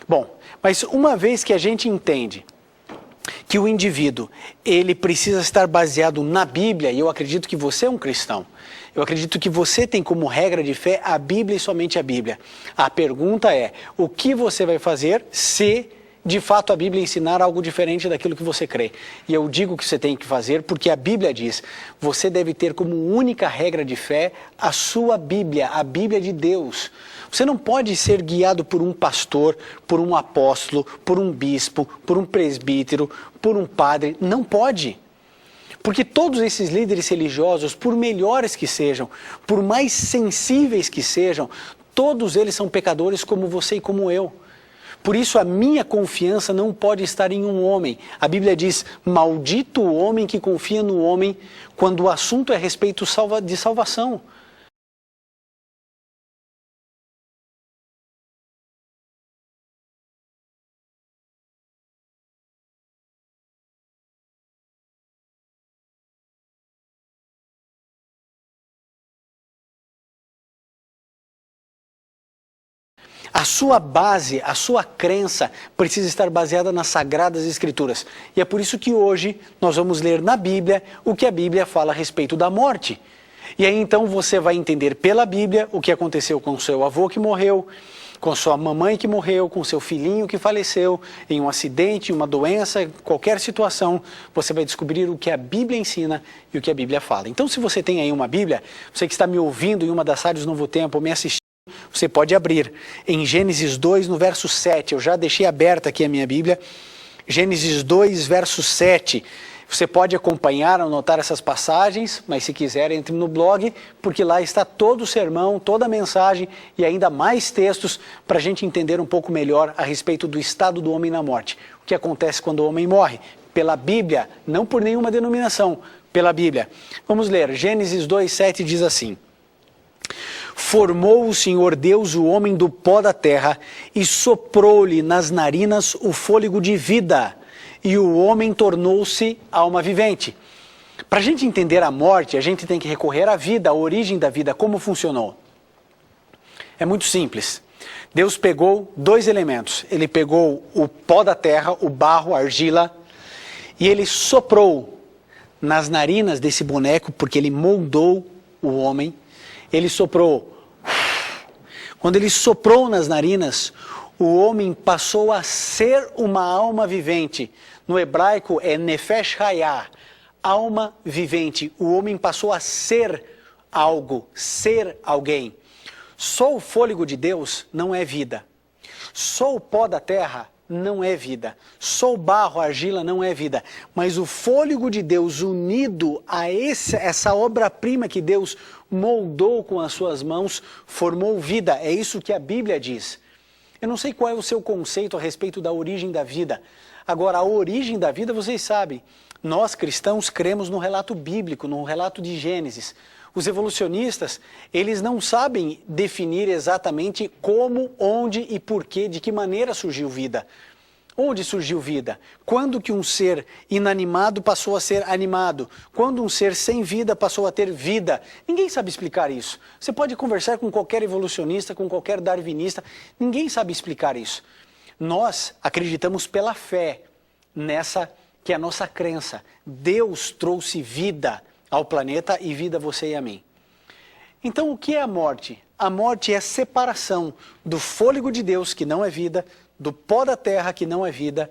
Bom, mas uma vez que a gente entende que o indivíduo, ele precisa estar baseado na Bíblia, e eu acredito que você é um cristão, eu acredito que você tem como regra de fé a Bíblia e somente a Bíblia. A pergunta é, o que você vai fazer se de fato a Bíblia ensinar algo diferente daquilo que você crê? E eu digo que você tem que fazer porque a Bíblia diz, você deve ter como única regra de fé a sua Bíblia, a Bíblia de Deus. Você não pode ser guiado por um pastor, por um apóstolo, por um bispo, por um presbítero, por um padre. Não pode. Porque todos esses líderes religiosos, por melhores que sejam, por mais sensíveis que sejam, todos eles são pecadores como você e como eu. Por isso a minha confiança não pode estar em um homem. A Bíblia diz, maldito o homem que confia no homem quando o assunto é a respeito de salvação. A sua base, a sua crença precisa estar baseada nas Sagradas Escrituras. E é por isso que hoje nós vamos ler na Bíblia o que a Bíblia fala a respeito da morte. E aí então você vai entender pela Bíblia o que aconteceu com seu avô que morreu, com sua mamãe que morreu, com seu filhinho que faleceu, em um acidente, uma doença, qualquer situação, você vai descobrir o que a Bíblia ensina e o que a Bíblia fala. Então se você tem aí uma Bíblia, você que está me ouvindo em uma das rádios Novo Tempo, me assistindo, você pode abrir em Gênesis 2, no verso 7. Eu já deixei aberta aqui a minha Bíblia. Gênesis 2, verso 7. Você pode acompanhar, anotar essas passagens, mas se quiser, entre no blog, porque lá está todo o sermão, toda a mensagem e ainda mais textos para a gente entender um pouco melhor a respeito do estado do homem na morte. O que acontece quando o homem morre? Pela Bíblia, não por nenhuma denominação, pela Bíblia. Vamos ler, Gênesis 2, 7 diz assim: Formou o Senhor Deus o homem do pó da terra e soprou-lhe nas narinas o fôlego de vida, e o homem tornou-se alma vivente. Para a gente entender a morte, a gente tem que recorrer à vida, à origem da vida, como funcionou. É muito simples. Deus pegou dois elementos. Ele pegou o pó da terra, o barro, a argila, e ele soprou nas narinas desse boneco, porque ele moldou o homem. Ele soprou. Quando ele soprou nas narinas, o homem passou a ser uma alma vivente. No hebraico é nefesh hayah, alma vivente. O homem passou a ser algo, ser alguém. Só o fôlego de Deus não é vida. Só o pó da terra não é vida. Só o barro, a argila não é vida. Mas o fôlego de Deus unido a essa obra-prima que Deus moldou com as suas mãos, formou vida. É isso que a Bíblia diz. Eu não sei qual é o seu conceito a respeito da origem da vida. Agora, a origem da vida, vocês sabem. Nós cristãos cremos no relato bíblico, no relato de Gênesis. Os evolucionistas, eles não sabem definir exatamente como, onde e porquê, de que maneira surgiu vida. Onde surgiu vida? Quando que um ser inanimado passou a ser animado? Quando um ser sem vida passou a ter vida? Ninguém sabe explicar isso. Você pode conversar com qualquer evolucionista, com qualquer darwinista, ninguém sabe explicar isso. Nós acreditamos pela fé nessa que é a nossa crença. Deus trouxe vida ao planeta e vida a você e a mim. Então o que é a morte? A morte é a separação do fôlego de Deus, que não é vida, do pó da terra, que não é vida.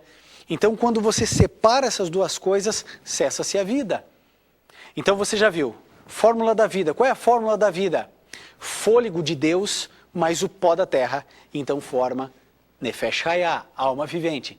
Então quando você separa essas duas coisas, cessa-se a vida. Então você já viu, fórmula da vida. Qual é a fórmula da vida? Fôlego de Deus mais o pó da terra, então forma nefesh hayah, alma vivente.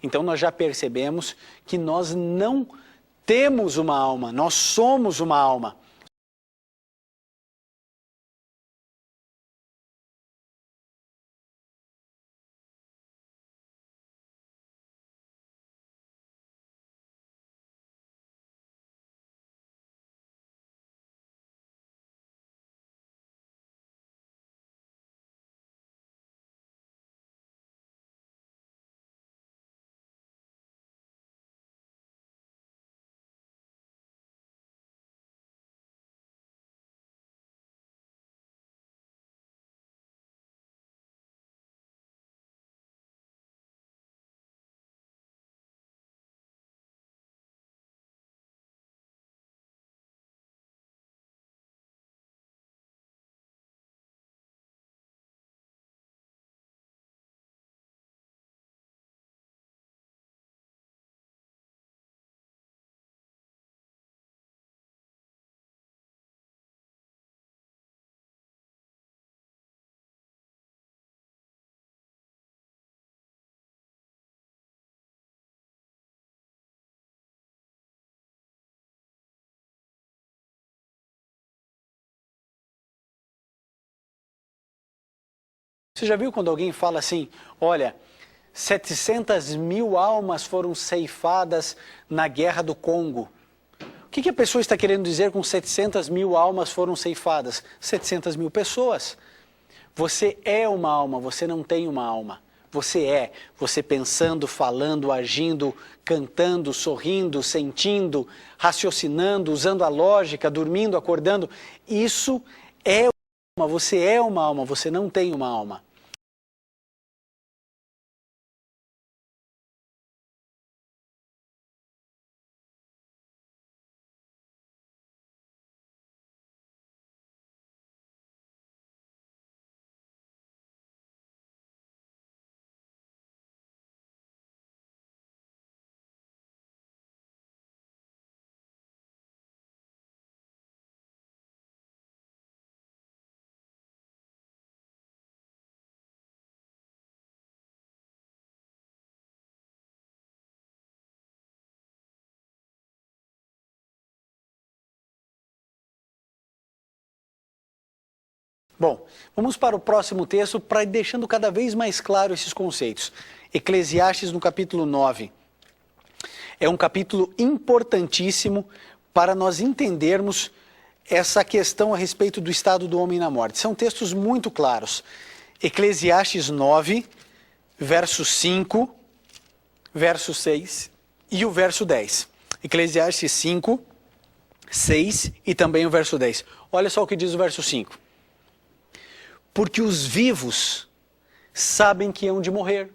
Então nós já percebemos que nós não temos uma alma, nós somos uma alma. Você já viu quando alguém fala assim, olha, 700 mil almas foram ceifadas na guerra do Congo? O que a pessoa está querendo dizer com 700 mil almas foram ceifadas? 700 mil pessoas. Você é uma alma, você não tem uma alma. Você pensando, falando, agindo, cantando, sorrindo, sentindo, raciocinando, usando a lógica, dormindo, acordando. Isso é uma alma, você é uma alma, você não tem uma alma. Bom, vamos para o próximo texto para ir deixando cada vez mais claro esses conceitos. Eclesiastes no capítulo 9. É um capítulo importantíssimo para nós entendermos essa questão a respeito do estado do homem na morte. São textos muito claros. Eclesiastes 9, verso 5, verso 6 e o verso 10. Eclesiastes 5, 6 e também o verso 10. Olha só o que diz o verso 5. Porque os vivos sabem que hão de morrer.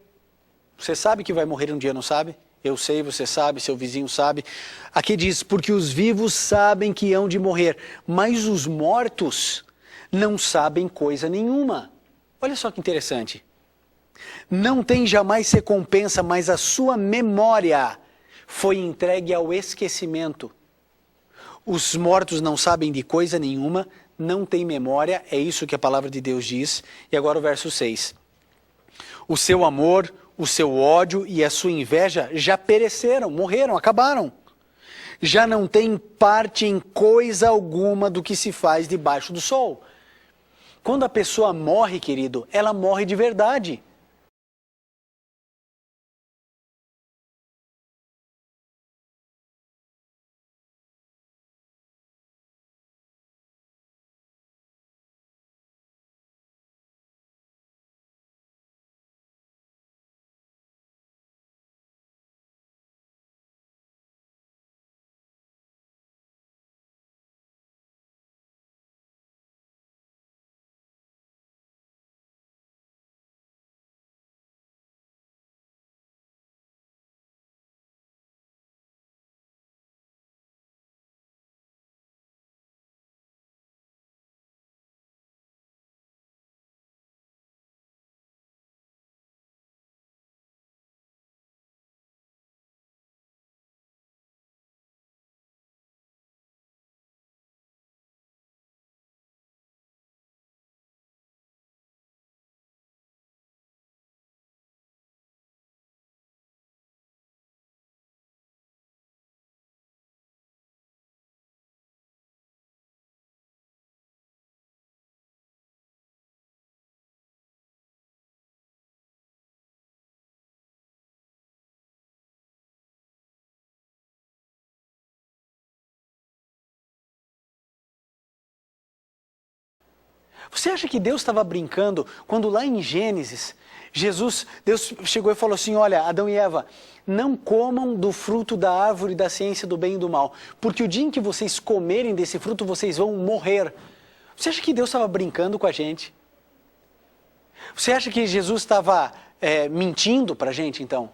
Você sabe que vai morrer um dia, não sabe? Eu sei, você sabe, seu vizinho sabe. Aqui diz, porque os vivos sabem que hão de morrer, mas os mortos não sabem coisa nenhuma. Olha só que interessante. Não tem jamais recompensa, mas a sua memória foi entregue ao esquecimento. Os mortos não sabem de coisa nenhuma, não têm memória, é isso que a palavra de Deus diz. E agora o verso 6. O seu amor, o seu ódio e a sua inveja já pereceram, morreram, acabaram. Já não tem parte em coisa alguma do que se faz debaixo do sol. Quando a pessoa morre, querido, ela morre de verdade. Você acha que Deus estava brincando quando lá em Gênesis, Deus chegou e falou assim, olha, Adão e Eva, não comam do fruto da árvore da ciência do bem e do mal, porque o dia em que vocês comerem desse fruto, vocês vão morrer. Você acha que Deus estava brincando com a gente? Você acha que Jesus estava mentindo para a gente, então?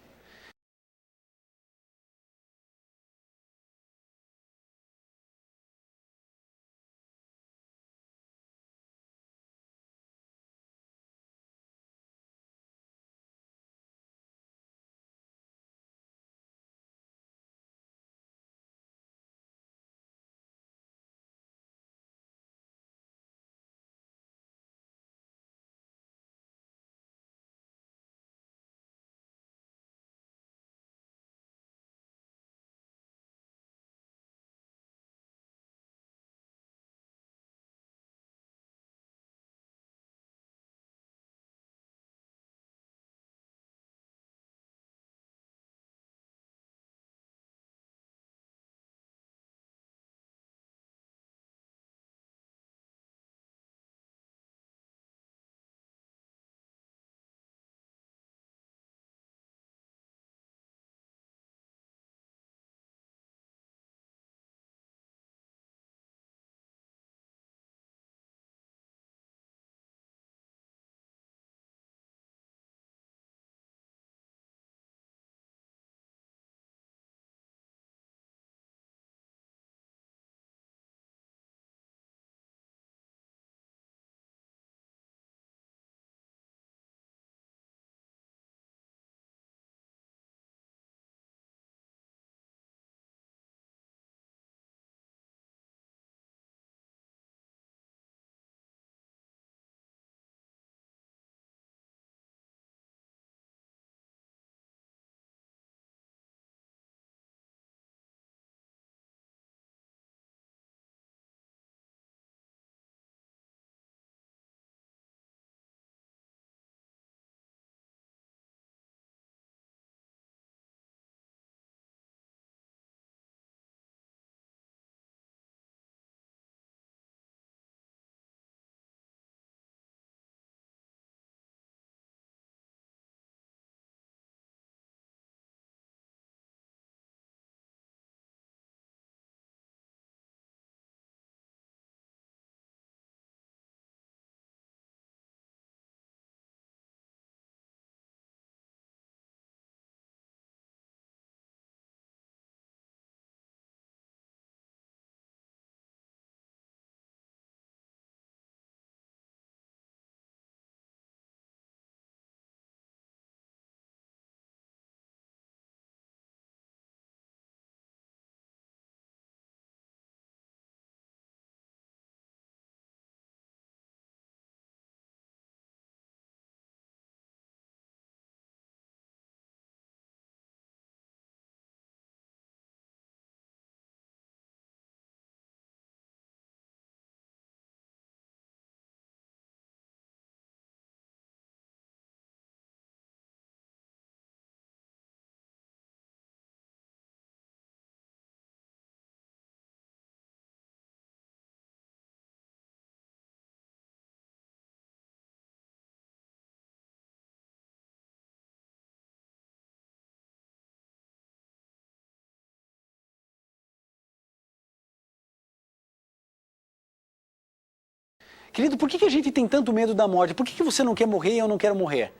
Querido, por que a gente tem tanto medo da morte? Por que você não quer morrer e eu não quero morrer?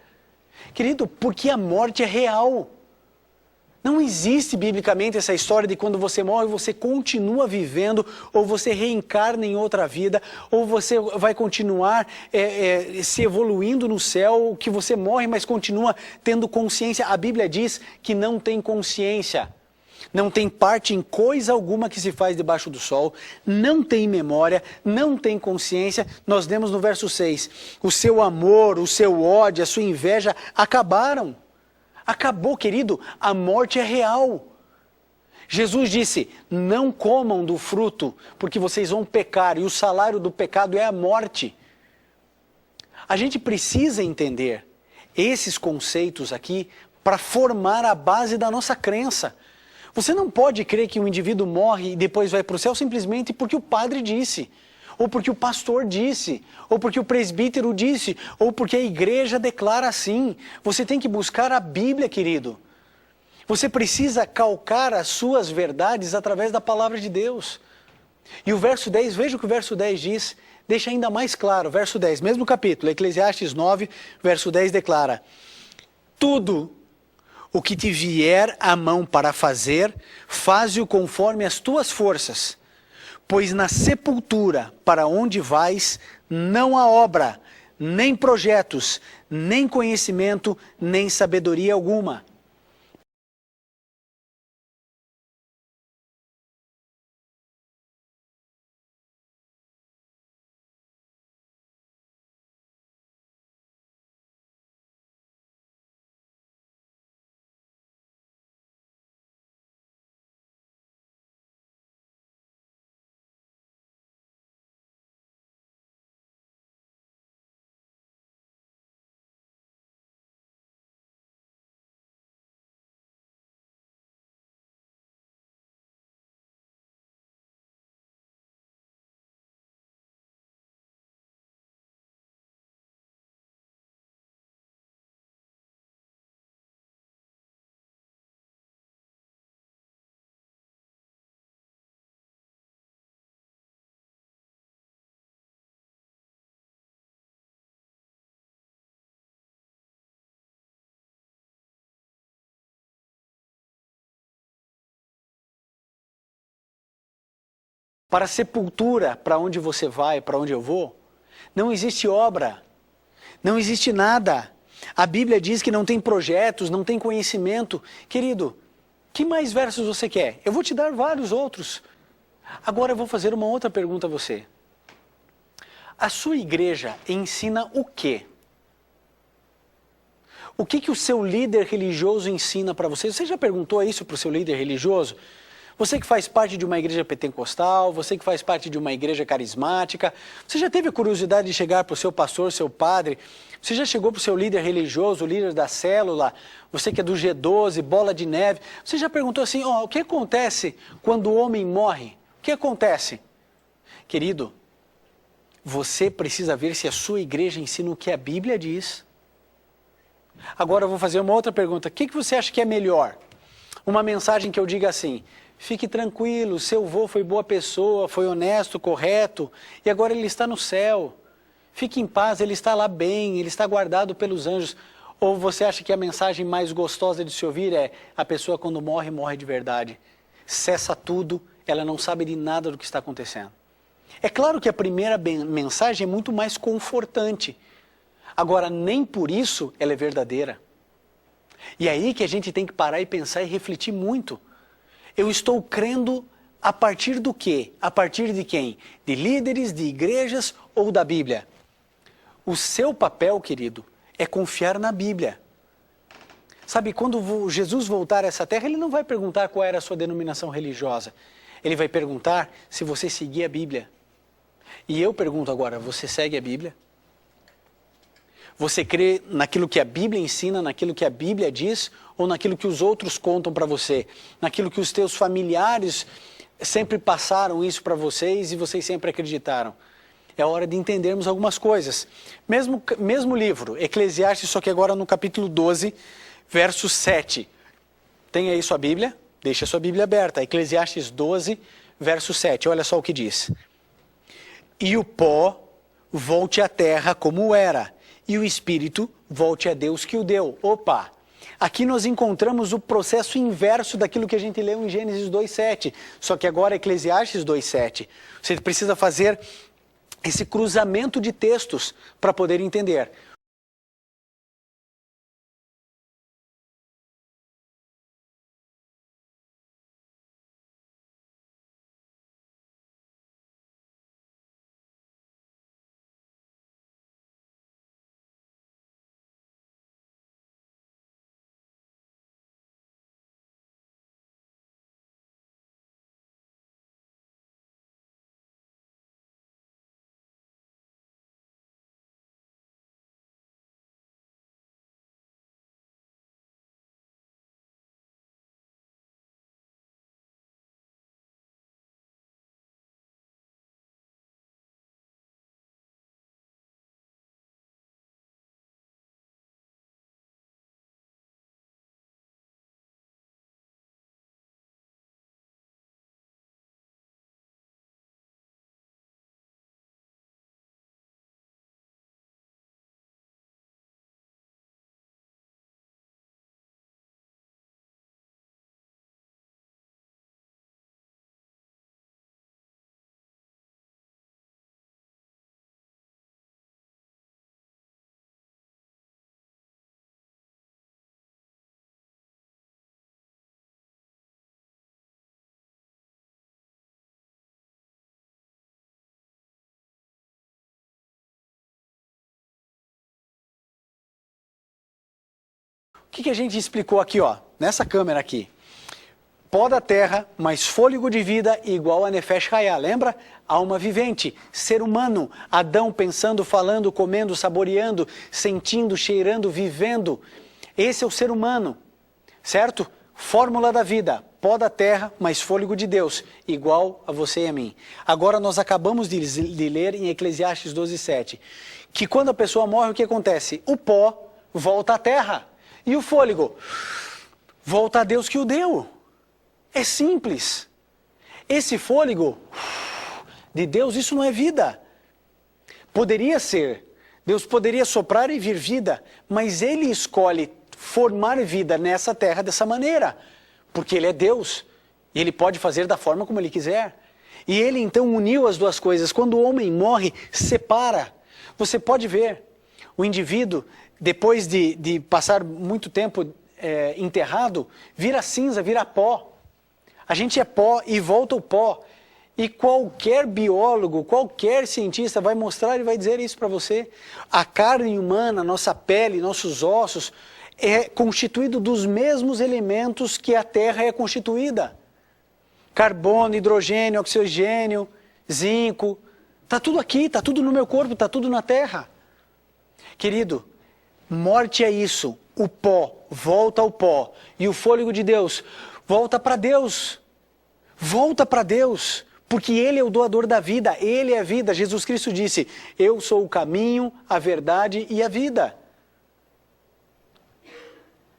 Querido, porque a morte é real. Não existe biblicamente essa história de quando você morre, você continua vivendo, ou você reencarna em outra vida, ou você vai continuar se evoluindo no céu, que você morre, mas continua tendo consciência. A Bíblia diz que não tem consciência. Não tem parte em coisa alguma que se faz debaixo do sol, não tem memória, não tem consciência. Nós lemos no verso 6, o seu amor, o seu ódio, a sua inveja acabaram. Acabou, querido, a morte é real. Jesus disse, não comam do fruto, porque vocês vão pecar, e o salário do pecado é a morte. A gente precisa entender esses conceitos aqui para formar a base da nossa crença. Você não pode crer que um indivíduo morre e depois vai para o céu simplesmente porque o padre disse. ou porque o pastor disse, ou porque o presbítero disse, ou porque a igreja declara assim. Você tem que buscar a Bíblia, querido. Você precisa calcar as suas verdades através da palavra de Deus. E o verso 10, veja o que o verso 10 diz, deixa ainda mais claro. Verso 10, mesmo capítulo, Eclesiastes 9, verso 10 declara: tudo o que te vier à mão para fazer, faze-o conforme as tuas forças. Pois na sepultura para onde vais, não há obra, nem projetos, nem conhecimento, nem sabedoria alguma. Para a sepultura, para onde você vai, para onde eu vou, não existe obra, não existe nada. A Bíblia diz que não tem projetos, não tem conhecimento. Querido, que mais versos você quer? Eu vou te dar vários outros. Agora eu vou fazer uma outra pergunta a você. A sua igreja ensina o quê? O que o seu líder religioso ensina para você? Você já perguntou isso para o seu líder religioso? Você que faz parte de uma igreja pentecostal, você que faz parte de uma igreja carismática, você já teve a curiosidade de chegar para o seu pastor, seu padre? Você já chegou para o seu líder religioso, o líder da célula, você que é do G12, bola de neve? Você já perguntou assim, o que acontece quando o homem morre? O que acontece? Querido, você precisa ver se a sua igreja ensina o que a Bíblia diz. Agora eu vou fazer uma outra pergunta. O que você acha que é melhor? Uma mensagem que eu diga assim: fique tranquilo, seu avô foi boa pessoa, foi honesto, correto, e agora ele está no céu. Fique em paz, ele está lá bem, ele está guardado pelos anjos. Ou você acha que a mensagem mais gostosa de se ouvir é: a pessoa quando morre, morre de verdade. Cessa tudo, ela não sabe de nada do que está acontecendo. É claro que a primeira mensagem é muito mais confortante. Agora, nem por isso ela é verdadeira. E é aí que a gente tem que parar e pensar e refletir muito. Eu estou crendo a partir do quê? A partir de quem? De líderes, de igrejas ou da Bíblia? O seu papel, querido, é confiar na Bíblia. Sabe, quando Jesus voltar a essa terra, ele não vai perguntar qual era a sua denominação religiosa. Ele vai perguntar se você seguia a Bíblia. E eu pergunto agora, você segue a Bíblia? Você crê naquilo que a Bíblia ensina, naquilo que a Bíblia diz, ou naquilo que os outros contam para você? Naquilo que os teus familiares sempre passaram isso para vocês e vocês sempre acreditaram? É hora de entendermos algumas coisas. Mesmo livro, Eclesiastes, só que agora no capítulo 12, verso 7. Tem aí sua Bíblia? Deixa sua Bíblia aberta. Eclesiastes 12, verso 7. Olha só o que diz. E o pó volte à terra como era, e o espírito volte a Deus que o deu. Opa! Aqui nós encontramos o processo inverso daquilo que a gente leu em Gênesis 2:7. Só que agora é Eclesiastes 2:7. Você precisa fazer esse cruzamento de textos para poder entender. que a gente explicou aqui, ó, nessa câmera aqui? Pó da terra, mais fôlego de vida igual a Nefesh Hayah. Lembra? Alma vivente, ser humano, Adão pensando, falando, comendo, saboreando, sentindo, cheirando, vivendo. Esse é o ser humano, certo? Fórmula da vida, pó da terra, mais fôlego de Deus, igual a você e a mim. Agora nós acabamos de ler em Eclesiastes 12:7, que quando a pessoa morre, o que acontece? O pó volta à terra e o fôlego volta a Deus que o deu. É simples. Esse fôlego de Deus, isso não é vida. Poderia ser. Deus poderia soprar e vir vida, mas Ele escolhe formar vida nessa terra dessa maneira, porque Ele é Deus, e Ele pode fazer da forma como Ele quiser. E Ele então uniu as duas coisas. Quando o homem morre, separa. Você pode ver, o indivíduo, depois de passar muito tempo enterrado, vira cinza, vira pó. A gente é pó e volta o pó. E qualquer biólogo, qualquer cientista vai mostrar e vai dizer isso para você. A carne humana, nossa pele, nossos ossos, é constituído dos mesmos elementos que a Terra é constituída. Carbono, hidrogênio, oxigênio, zinco. Está tudo aqui, está tudo no meu corpo, está tudo na Terra. Querido, morte é isso. O pó volta ao pó. E o fôlego de Deus volta para Deus. Volta para Deus. Porque Ele é o doador da vida. Ele é a vida. Jesus Cristo disse, eu sou o caminho, a verdade e a vida.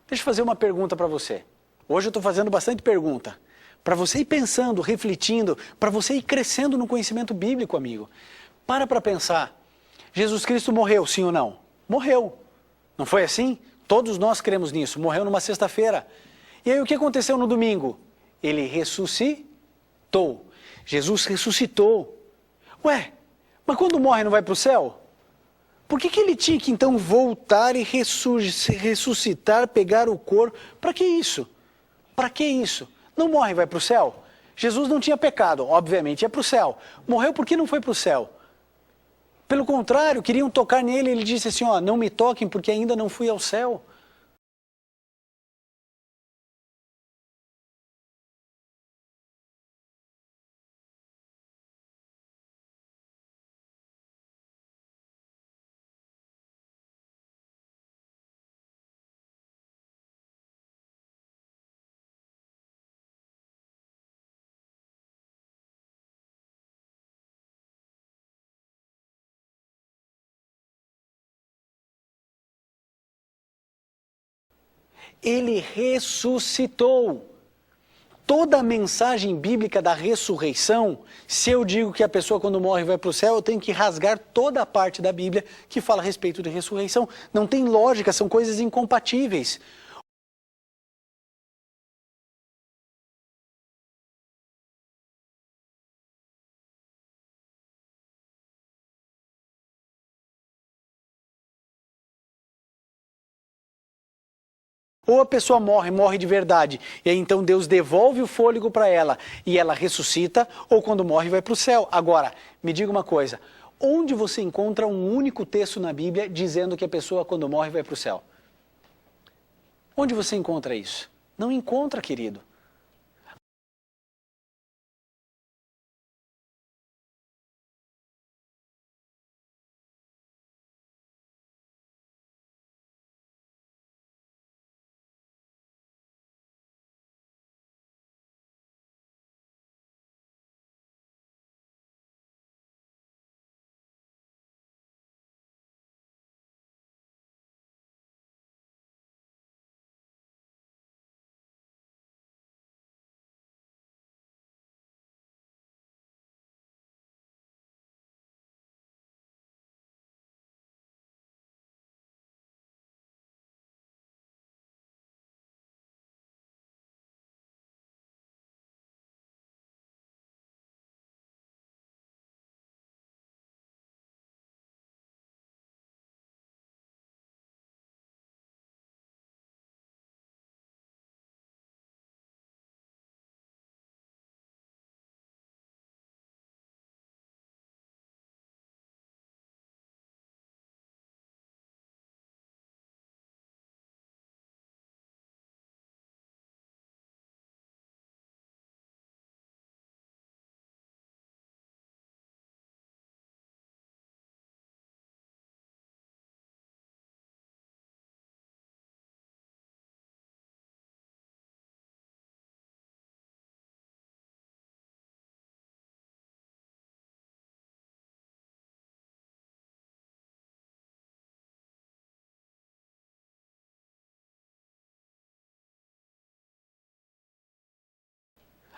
Deixa eu fazer uma pergunta para você. Hoje eu estou fazendo bastante pergunta. Para você ir pensando, refletindo, para você ir crescendo no conhecimento bíblico, amigo. Para pensar. Jesus Cristo morreu, sim ou não? Morreu. Não foi assim? Todos nós cremos nisso. Morreu numa sexta-feira. E aí o que aconteceu no domingo? Ele ressuscitou. Jesus ressuscitou. Ué, mas quando morre não vai para o céu? Por que ele tinha que então voltar e ressuscitar, pegar o corpo? Para que isso? Para que isso? Não morre e vai para o céu? Jesus não tinha pecado, obviamente ia para o céu. Morreu porque não foi para o céu? Pelo contrário, queriam tocar nele, ele disse assim, ó, não me toquem porque ainda não fui ao céu. Ele ressuscitou. Toda a mensagem bíblica da ressurreição, se eu digo que a pessoa quando morre vai para o céu, eu tenho que rasgar toda a parte da Bíblia que fala a respeito de ressurreição. Não tem lógica, são coisas incompatíveis. Ou a pessoa morre de verdade, e aí então Deus devolve o fôlego para ela, e ela ressuscita, ou quando morre vai para o céu. Agora, me diga uma coisa, onde você encontra um único texto na Bíblia dizendo que a pessoa quando morre vai para o céu? Onde você encontra isso? Não encontra, querido.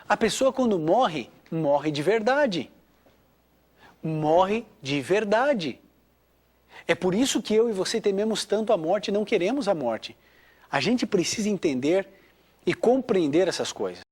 A pessoa quando morre, morre de verdade. Morre de verdade. É por isso que eu e você tememos tanto a morte e não queremos a morte. A gente precisa entender e compreender essas coisas.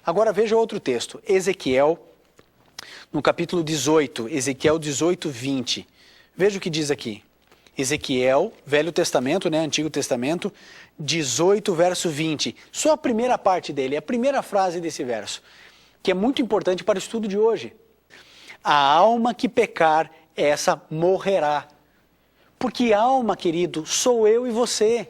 Agora veja outro texto, Ezequiel, no capítulo 18, Ezequiel 18, 20. Veja o que diz aqui. Ezequiel, Velho Testamento, Antigo Testamento, 18, verso 20. Só a primeira parte dele, a primeira frase desse verso, que é muito importante para o estudo de hoje. A alma que pecar, essa morrerá. Porque alma, querido, sou eu e você.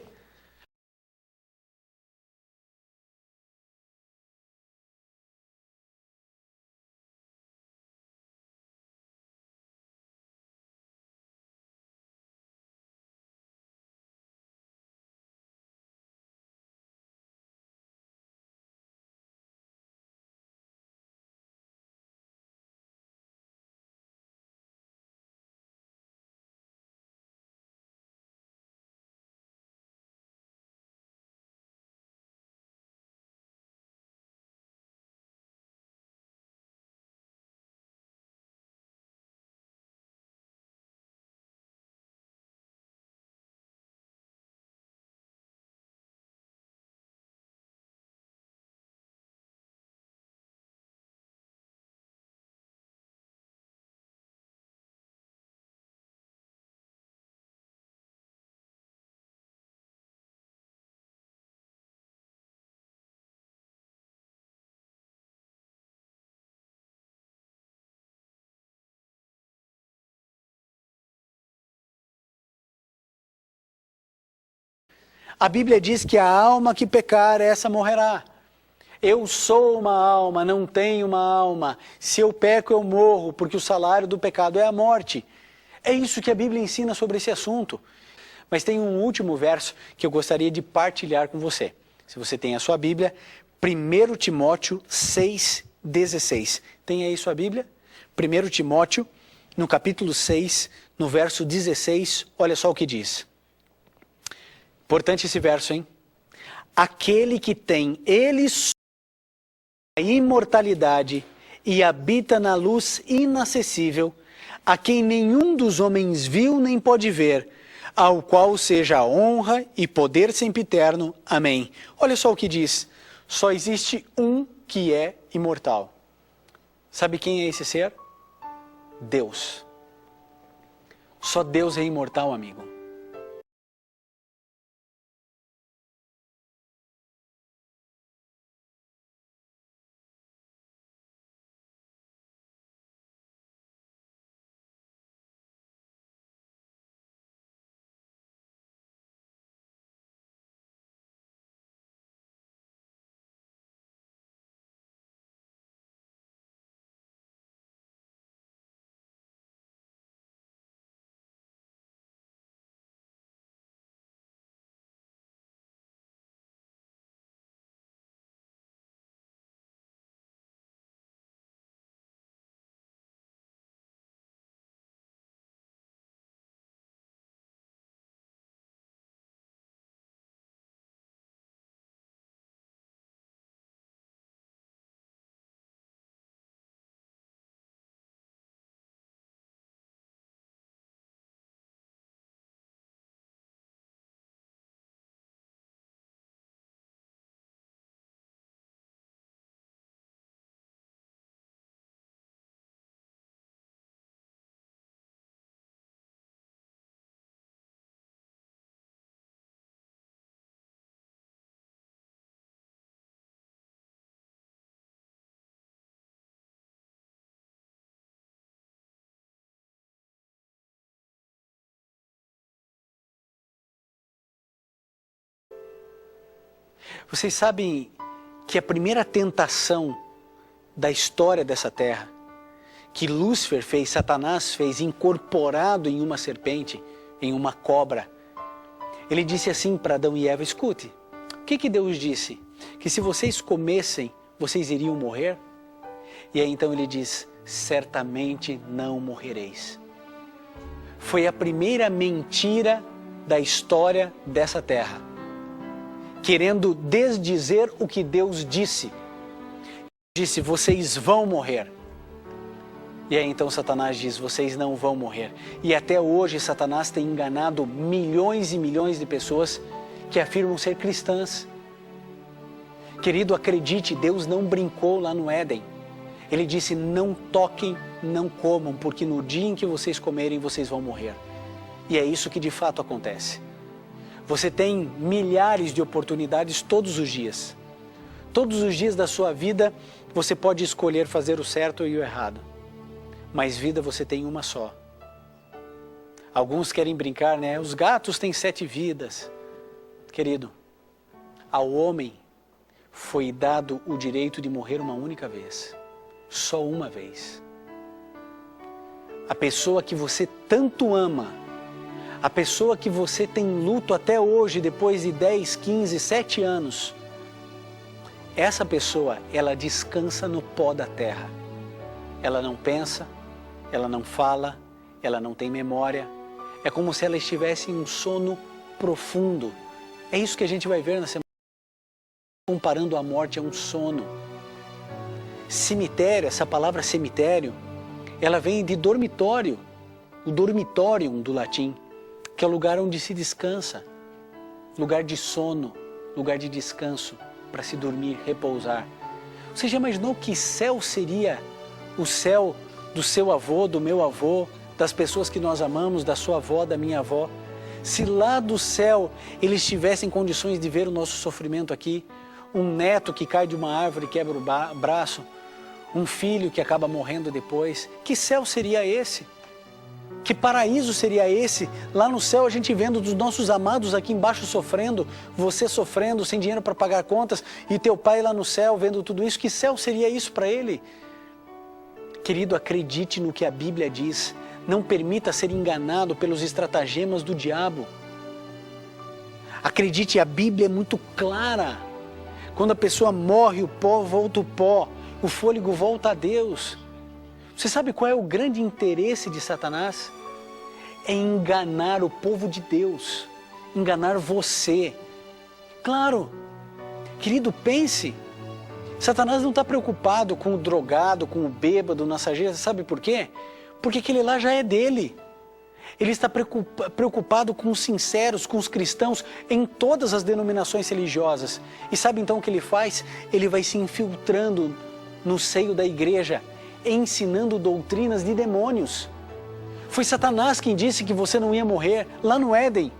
A Bíblia diz que a alma que pecar, essa morrerá. Eu sou uma alma, não tenho uma alma. Se eu peco, eu morro, porque o salário do pecado é a morte. É isso que a Bíblia ensina sobre esse assunto. Mas tem um último verso que eu gostaria de partilhar com você. Se você tem a sua Bíblia, 1 Timóteo 6,16. Tem aí sua Bíblia? 1 Timóteo, no capítulo 6, no verso 16, olha só o que diz. Importante esse verso, hein? Aquele que tem a imortalidade e habita na luz inacessível, a quem nenhum dos homens viu nem pode ver, ao qual seja a honra e poder sempiterno. Amém. Olha só o que diz. Só existe um que é imortal. Sabe quem é esse ser? Deus. Só Deus é imortal, amigo. Vocês sabem que a primeira tentação da história dessa terra, que Lúcifer fez, Satanás fez, incorporado em uma serpente, em uma cobra, ele disse assim para Adão e Eva: escute, o que Deus disse? Que se vocês comessem, vocês iriam morrer? E aí então ele diz: certamente não morrereis. Foi a primeira mentira da história dessa terra, querendo desdizer o que Deus disse. Disse: vocês vão morrer. E aí então Satanás diz: vocês não vão morrer. E até hoje Satanás tem enganado milhões e milhões de pessoas que afirmam ser cristãs. Querido, acredite, Deus não brincou lá no Éden. Ele disse: não toquem, não comam, porque no dia em que vocês comerem, vocês vão morrer. E é isso que de fato acontece. Você tem milhares de oportunidades todos os dias. Todos os dias da sua vida, você pode escolher fazer o certo e o errado. Mas vida você tem uma só. Alguns querem brincar, né? Os gatos têm 7 vidas. Querido, ao homem foi dado o direito de morrer uma única vez. Só uma vez. A pessoa que você tanto ama, a pessoa que você tem luto até hoje, depois de 10, 15, 7 anos, essa pessoa, ela descansa no pó da terra. Ela não pensa, ela não fala, ela não tem memória. É como se ela estivesse em um sono profundo. É isso que a gente vai ver na semana, comparando a morte a um sono. Cemitério, essa palavra cemitério, ela vem de dormitório, o dormitorium do latim, que é o lugar onde se descansa, lugar de sono, lugar de descanso, para se dormir, repousar. Você já imaginou que céu seria o céu do seu avô, do meu avô, das pessoas que nós amamos, da sua avó, da minha avó? Se lá do céu eles tivessem condições de ver o nosso sofrimento aqui, um neto que cai de uma árvore e quebra o braço, um filho que acaba morrendo depois, que céu seria esse? Que paraíso seria esse? Lá no céu a gente vendo dos nossos amados aqui embaixo sofrendo, você sofrendo, sem dinheiro para pagar contas, e teu pai lá no céu vendo tudo isso. Que céu seria isso para ele? Querido, acredite no que a Bíblia diz. Não permita ser enganado pelos estratagemas do diabo. Acredite, a Bíblia é muito clara. Quando a pessoa morre, o pó volta o pó, o fôlego volta a Deus. Você sabe qual é o grande interesse de Satanás? É enganar o povo de Deus, enganar você. Claro, querido, pense, Satanás não está preocupado com o drogado, com o bêbado, na sarjeta, sabe por quê? Porque aquele lá já é dele. Ele está preocupado com os sinceros, com os cristãos, em todas as denominações religiosas. E sabe então o que ele faz? Ele vai se infiltrando no seio da igreja, ensinando doutrinas de demônios. Foi Satanás quem disse que você não ia morrer lá no Éden.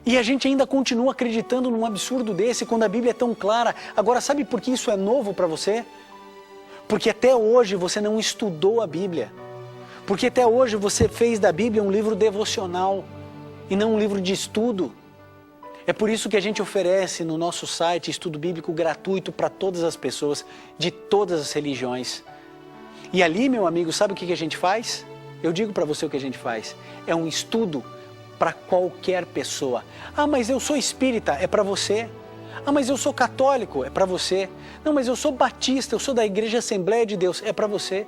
E a gente ainda continua acreditando num absurdo desse, quando a Bíblia é tão clara. Agora, sabe por que isso é novo para você? Porque até hoje você não estudou a Bíblia. Porque até hoje você fez da Bíblia um livro devocional e não um livro de estudo. É por isso que a gente oferece no nosso site estudo bíblico gratuito para todas as pessoas, de todas as religiões. E ali, meu amigo, sabe o que a gente faz? Eu digo para você o que a gente faz. É um estudo para qualquer pessoa. Ah, mas eu sou espírita, é para você. Ah, mas eu sou católico, é para você. Não, mas eu sou batista, eu sou da Igreja Assembleia de Deus, é para você.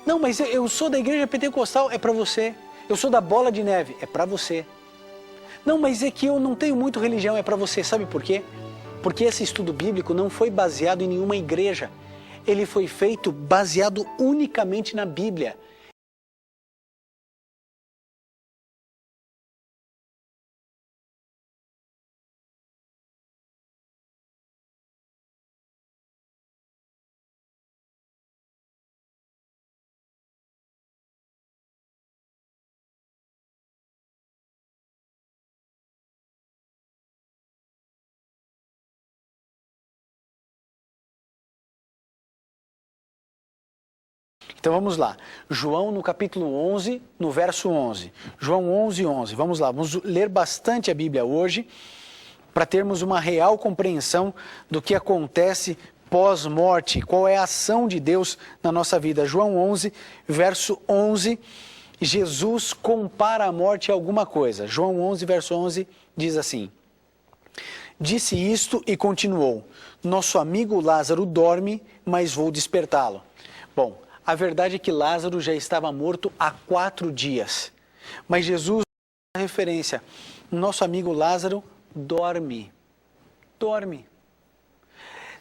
Não, mas eu sou da Igreja Pentecostal, é para você. Eu sou da Bola de Neve, é para você. Não, mas é que eu não tenho muito religião, é para você. Sabe por quê? Porque esse estudo bíblico não foi baseado em nenhuma igreja. Ele foi feito baseado unicamente na Bíblia. Então vamos lá, João no capítulo 11, no verso 11. João 11, 11. Vamos lá, vamos ler bastante a Bíblia hoje, para termos uma real compreensão do que acontece pós-morte, qual é a ação de Deus na nossa vida. João 11, verso 11, Jesus compara a morte a alguma coisa. João 11, verso 11, diz assim: disse isto e continuou: nosso amigo Lázaro dorme, mas vou despertá-lo. Bom, a verdade é que Lázaro já estava morto há 4 dias. Mas Jesus dá referência: nosso amigo Lázaro dorme. Dorme.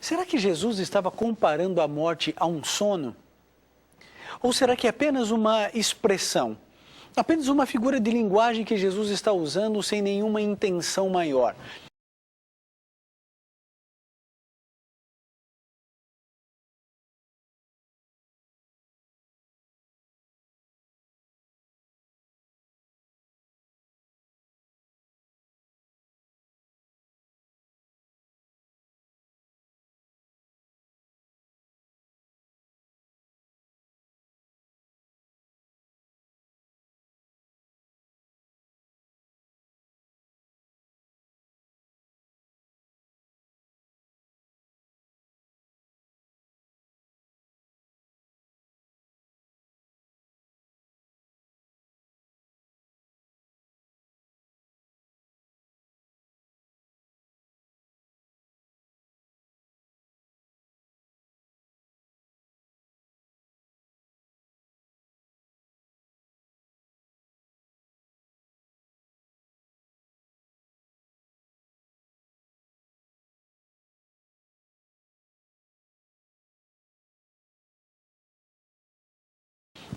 Será que Jesus estava comparando a morte a um sono? Ou será que é apenas uma expressão? Apenas uma figura de linguagem que Jesus está usando sem nenhuma intenção maior?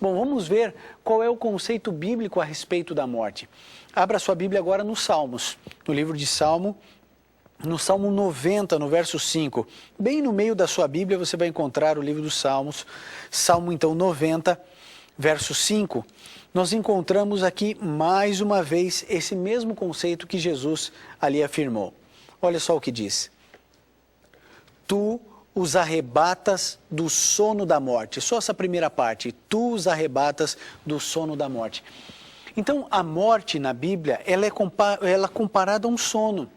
Bom, vamos ver qual é o conceito bíblico a respeito da morte. Abra sua Bíblia agora nos Salmos, no livro de Salmo, no Salmo 90, no verso 5. Bem no meio da sua Bíblia você vai encontrar o livro dos Salmos, Salmo então 90, verso 5. Nós encontramos aqui mais uma vez esse mesmo conceito que Jesus ali afirmou. Olha só o que diz: tu os arrebatas do sono da morte. Só essa primeira parte, tu os arrebatas do sono da morte. Então, a morte na Bíblia, ela é comparada a um sono.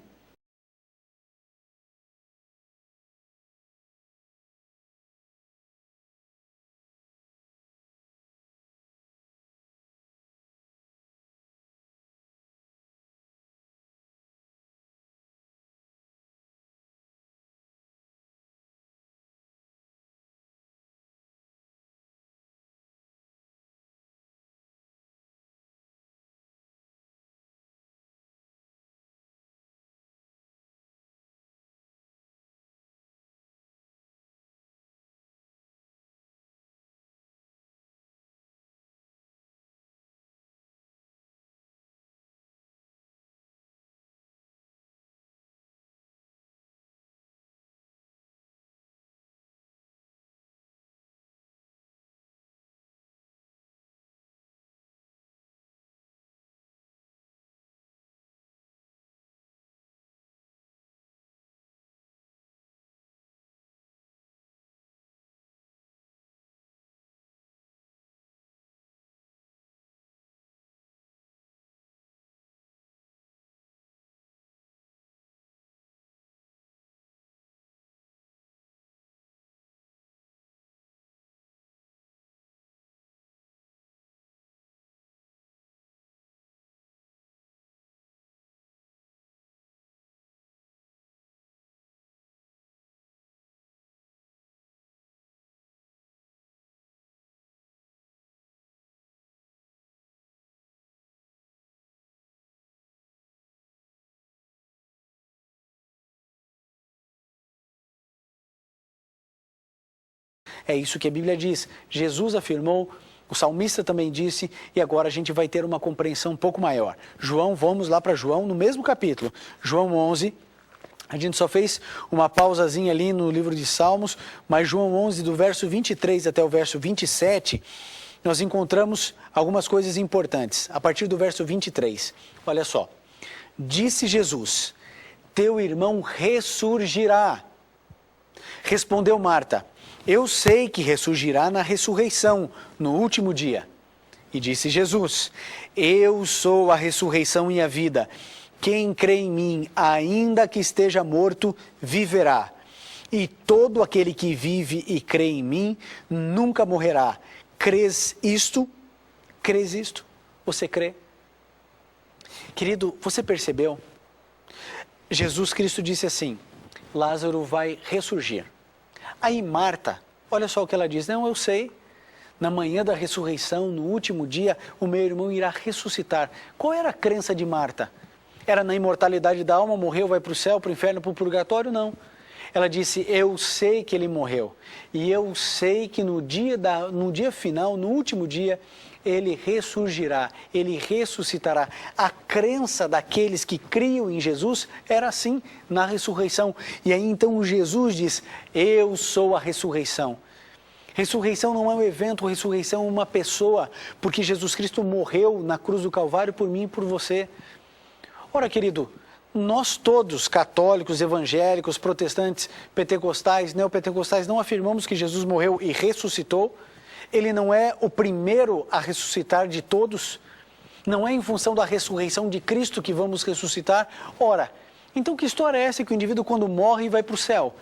É isso que a Bíblia diz. Jesus afirmou, o salmista também disse, e agora a gente vai ter uma compreensão um pouco maior. João, vamos lá para João, no mesmo capítulo, João 11. A gente só fez uma pausazinha ali no livro de Salmos, mas João 11, do verso 23 até o verso 27, nós encontramos algumas coisas importantes. A partir do verso 23, olha só. Disse Jesus: teu irmão ressurgirá. Respondeu Marta: eu sei que ressurgirá na ressurreição, no último dia. E disse Jesus: eu sou a ressurreição e a vida. Quem crê em mim, ainda que esteja morto, viverá. E todo aquele que vive e crê em mim, nunca morrerá. Crês isto? Crês isto? Você crê? Querido, você percebeu? Jesus Cristo disse assim, Lázaro vai ressurgir. Aí Marta, olha só o que ela diz, não, eu sei, na manhã da ressurreição, no último dia, o meu irmão irá ressuscitar. Qual era a crença de Marta? Era na imortalidade da alma, morreu, vai para o céu, para o inferno, para o purgatório? Não. Ela disse, eu sei que ele morreu, e eu sei que no dia final, no último dia, ele ressurgirá, ele ressuscitará. A crença daqueles que criam em Jesus era assim, na ressurreição. E aí então Jesus diz, eu sou a ressurreição. Ressurreição não é um evento, ressurreição é uma pessoa, porque Jesus Cristo morreu na cruz do Calvário por mim e por você. Ora, querido, nós todos, católicos, evangélicos, protestantes, pentecostais, neopentecostais, não afirmamos que Jesus morreu e ressuscitou. Ele não é o primeiro a ressuscitar de todos. Não é em função da ressurreição de Cristo que vamos ressuscitar. Ora, então que história é essa que o indivíduo quando morre vai para o céu?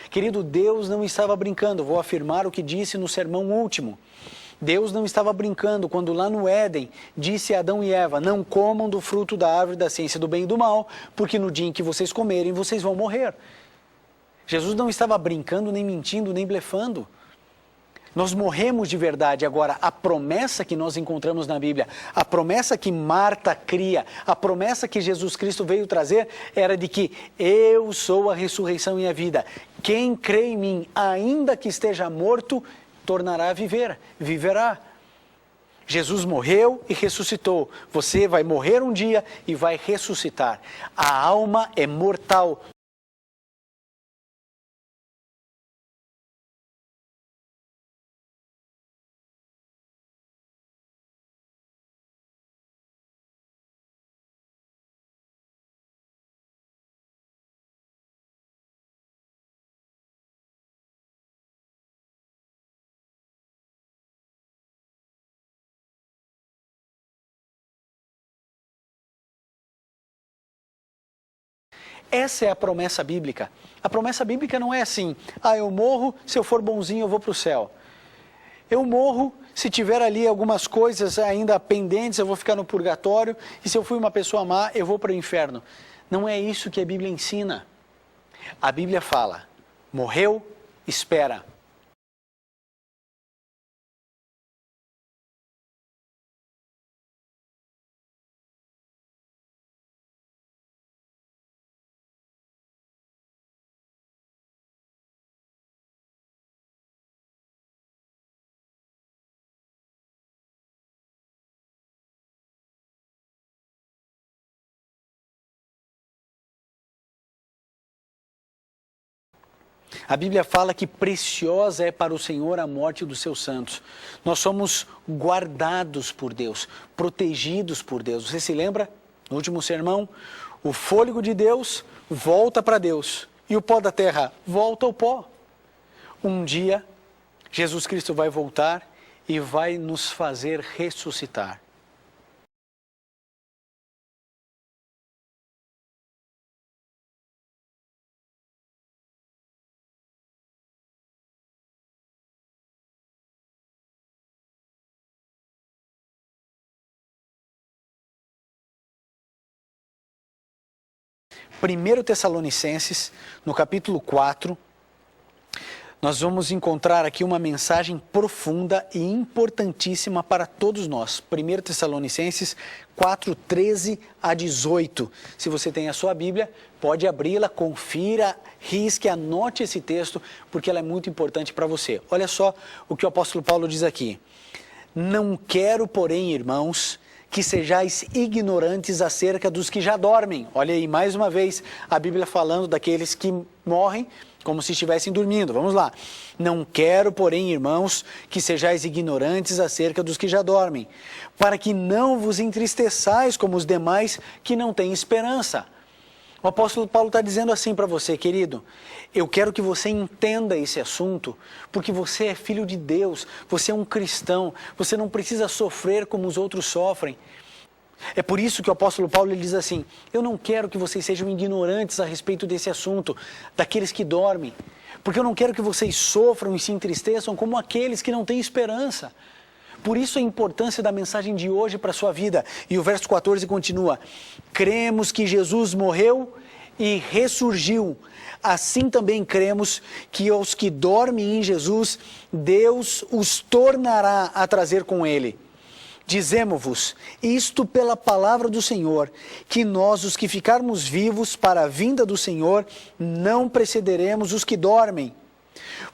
Querido, Deus não estava brincando, vou afirmar o que disse no sermão último. Deus não estava brincando quando lá no Éden disse a Adão e Eva, não comam do fruto da árvore da ciência do bem e do mal, porque no dia em que vocês comerem, vocês vão morrer. Jesus não estava brincando, nem mentindo, nem blefando. Nós morremos de verdade. Agora, a promessa que nós encontramos na Bíblia, a promessa que Marta cria, a promessa que Jesus Cristo veio trazer, era de que eu sou a ressurreição e a vida. Quem crê em mim, ainda que esteja morto, tornará a viver, viverá. Jesus morreu e ressuscitou. Você vai morrer um dia e vai ressuscitar. A alma é mortal. Essa é a promessa bíblica. A promessa bíblica não é assim, eu morro, se eu for bonzinho eu vou para o céu. Eu morro, se tiver ali algumas coisas ainda pendentes, eu vou ficar no purgatório, e se eu fui uma pessoa má, eu vou para o inferno. Não é isso que a Bíblia ensina. A Bíblia fala, morreu, espera. A Bíblia fala que preciosa é para o Senhor a morte dos seus santos. Nós somos guardados por Deus, protegidos por Deus. Você se lembra? No último sermão, o fôlego de Deus volta para Deus e o pó da terra volta ao pó. Um dia, Jesus Cristo vai voltar e vai nos fazer ressuscitar. Primeiro Tessalonicenses, no capítulo 4, nós vamos encontrar aqui uma mensagem profunda e importantíssima para todos nós. 1 Tessalonicenses 4, 13 a 18. Se você tem a sua Bíblia, pode abri-la, confira, risque, anote esse texto, porque ela é muito importante para você. Olha só o que o apóstolo Paulo diz aqui. Não quero, porém, irmãos, que sejais ignorantes acerca dos que já dormem. Olha aí, mais uma vez, a Bíblia falando daqueles que morrem como se estivessem dormindo. Vamos lá. Não quero, porém, irmãos, que sejais ignorantes acerca dos que já dormem, para que não vos entristeçais como os demais que não têm esperança. O apóstolo Paulo está dizendo assim para você, querido, eu quero que você entenda esse assunto, porque você é filho de Deus, você é um cristão, você não precisa sofrer como os outros sofrem. É por isso que o apóstolo Paulo ele diz assim, eu não quero que vocês sejam ignorantes a respeito desse assunto, daqueles que dormem, porque eu não quero que vocês sofram e se entristeçam como aqueles que não têm esperança. Por isso a importância da mensagem de hoje para a sua vida. E o verso 14 continua, cremos que Jesus morreu e ressurgiu, assim também cremos que aos que dormem em Jesus, Deus os tornará a trazer com ele. Dizemo-vos, isto pela palavra do Senhor, que nós, os que ficarmos vivos para a vinda do Senhor, não precederemos os que dormem.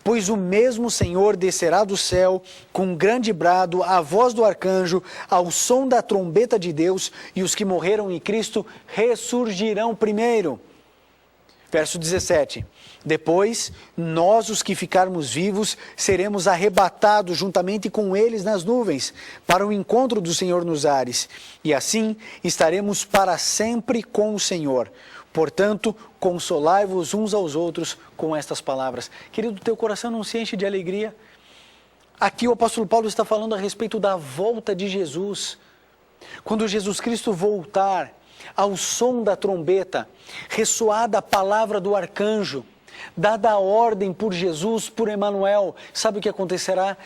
Pois o mesmo Senhor descerá do céu, com grande brado, a voz do arcanjo, ao som da trombeta de Deus, e os que morreram em Cristo ressurgirão primeiro. Verso 17, depois, nós os que ficarmos vivos, seremos arrebatados juntamente com eles nas nuvens, para o encontro do Senhor nos ares, e assim estaremos para sempre com o Senhor. Portanto, consolai-vos uns aos outros com estas palavras. Querido, teu coração não se enche de alegria? Aqui o apóstolo Paulo está falando a respeito da volta de Jesus. Quando Jesus Cristo voltar, ao som da trombeta, ressoada a palavra do arcanjo, dada a ordem por Jesus, por Emanuel, sabe o que acontecerá?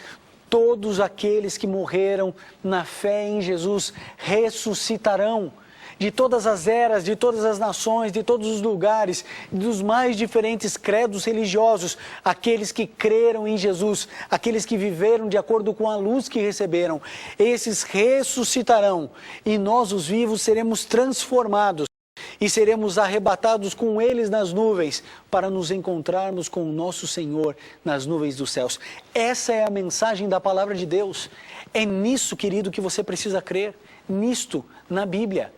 Todos aqueles que morreram na fé em Jesus ressuscitarão. De todas as eras, de todas as nações, de todos os lugares, dos mais diferentes credos religiosos, aqueles que creram em Jesus, aqueles que viveram de acordo com a luz que receberam, esses ressuscitarão e nós, os vivos, seremos transformados e seremos arrebatados com eles nas nuvens para nos encontrarmos com o nosso Senhor nas nuvens dos céus. Essa é a mensagem da palavra de Deus. É nisso, querido, que você precisa crer, nisto, na Bíblia.